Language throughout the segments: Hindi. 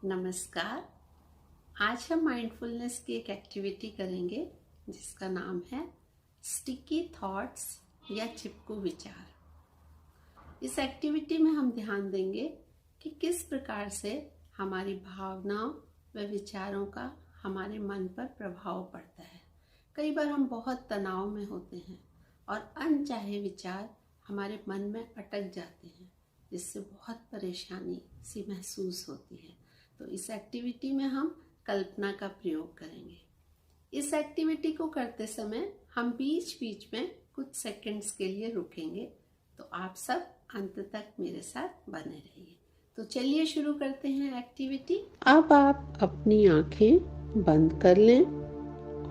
नमस्कार। आज हम माइंडफुलनेस की एक एक्टिविटी करेंगे जिसका नाम है स्टिकी थॉट्स या चिपकू विचार। इस एक्टिविटी में हम ध्यान देंगे कि किस प्रकार से हमारी भावनाओं व विचारों का हमारे मन पर प्रभाव पड़ता है। कई बार हम बहुत तनाव में होते हैं और अनचाहे विचार हमारे मन में अटक जाते हैं, जिससे बहुत परेशानी सी महसूस होती है। तो इस एक्टिविटी में हम कल्पना का प्रयोग करेंगे। इस एक्टिविटी को करते समय हम बीच बीच में कुछ सेकंड्स के लिए रुकेंगे, तो आप सब अंत तक मेरे साथ बने रहिए। तो चलिए शुरू करते हैं एक्टिविटी। अब आप अपनी आंखें बंद कर लें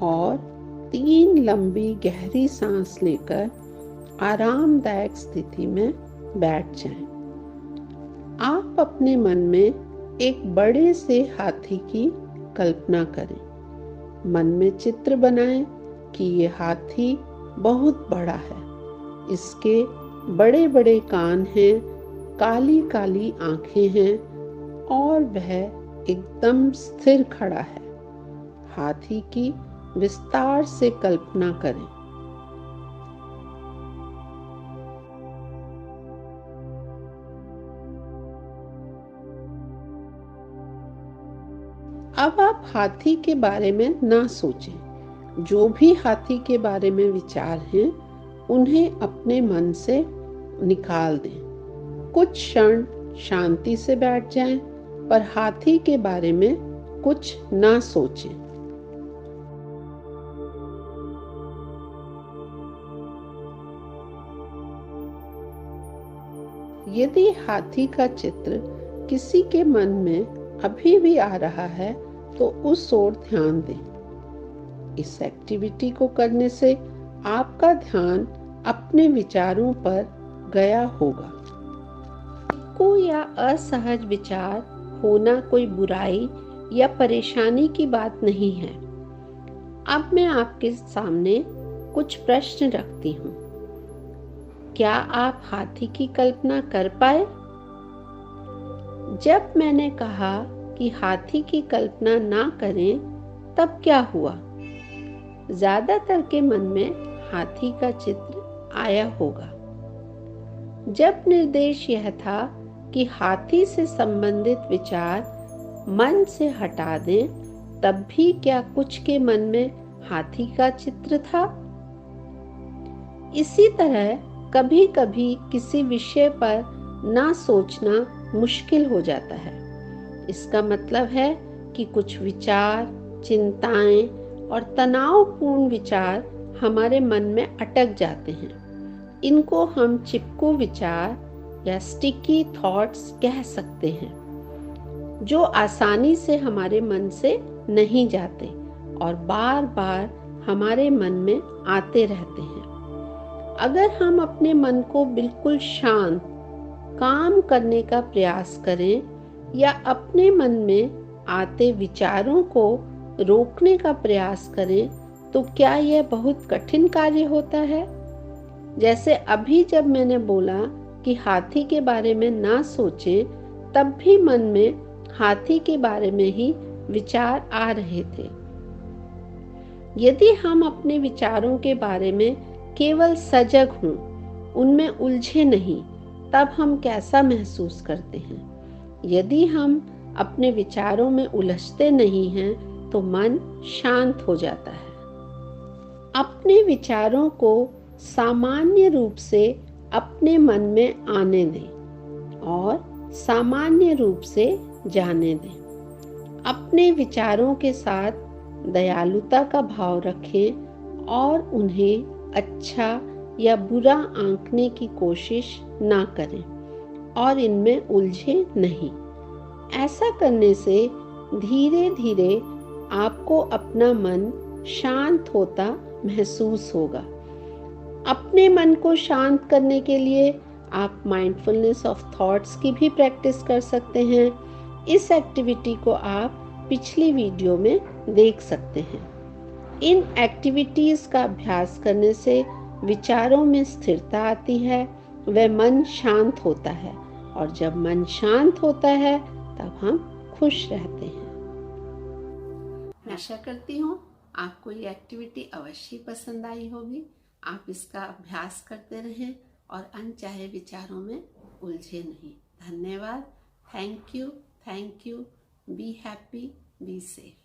और 3 लंबी गहरी सांस लेकर आरामदायक स्थिति में बैठ जाएं। आप अपने मन में एक बड़े से हाथी की कल्पना करें। मन में चित्र बनाएं कि ये हाथी बहुत बड़ा है। इसके बड़े बड़े कान हैं, काली काली आंखें हैं और वह एकदम स्थिर खड़ा है। हाथी की विस्तार से कल्पना करें। अब आप हाथी के बारे में ना सोचें। जो भी हाथी के बारे में विचार हैं, उन्हें अपने मन से निकाल दें। कुछ क्षण शांति से बैठ जाएं, पर हाथी के बारे में कुछ ना सोचें। यदि हाथी का चित्र किसी के मन में अभी भी आ रहा है, तो उस ओर ध्यान दें। इस एक्टिविटी को करने से आपका ध्यान अपने विचारों पर गया होगा। कोई या असहज विचार होना कोई बुराई या परेशानी की बात नहीं है। अब मैं आपके सामने कुछ प्रश्न रखती हूँ। क्या आप हाथी की कल्पना कर पाए? जब मैंने कहा कि हाथी की कल्पना ना करें, तब क्या हुआ? ज्यादातर के मन में हाथी का चित्र आया होगा। जब निर्देश यह था कि हाथी से संबंधित विचार मन से हटा दें, तब भी क्या कुछ के मन में हाथी का चित्र था? इसी तरह कभी कभी किसी विषय पर ना सोचना मुश्किल हो जाता है। इसका मतलब है कि कुछ विचार, चिंताएं और तनावपूर्ण विचार हमारे मन में अटक जाते हैं। इनको हम चिपकू विचार या स्टिकी थॉट्स कह सकते हैं, जो आसानी से हमारे मन से नहीं जाते और बार बार हमारे मन में आते रहते हैं। अगर हम अपने मन को बिल्कुल शांत, काम करने का प्रयास करें या अपने मन में आते विचारों को रोकने का प्रयास करें, तो क्या यह बहुत कठिन कार्य होता है? जैसे अभी जब मैंने बोला कि हाथी के बारे में ना सोचें, तब भी मन में हाथी के बारे में ही विचार आ रहे थे। यदि हम अपने विचारों के बारे में केवल सजग हों, उनमें उलझे नहीं, तब हम कैसा महसूस करते हैं? यदि हम अपने विचारों में उलझते नहीं हैं, तो मन शांत हो जाता है। अपने विचारों को सामान्य रूप से अपने मन में आने दें और सामान्य रूप से जाने दें। अपने विचारों के साथ दयालुता का भाव रखें और उन्हें अच्छा या बुरा आंकने की कोशिश ना करें और इनमें उलझे नहीं। ऐसा करने से धीरे धीरे आपको अपना मन शांत होता महसूस होगा। अपने मन को शांत करने के लिए आप माइंडफुलनेस ऑफ थॉट्स की भी प्रैक्टिस कर सकते हैं। इस एक्टिविटी को आप पिछली वीडियो में देख सकते हैं। इन एक्टिविटीज का अभ्यास करने से विचारों में स्थिरता आती है, वह मन शांत होता है और जब मन शांत होता है तब हम खुश रहते हैं। मैं आशा करती हूँ आपको ये एक्टिविटी अवश्य पसंद आई होगी। आप इसका अभ्यास करते रहें और अनचाहे विचारों में उलझे नहीं। धन्यवाद। Thank you. Be happy, be safe.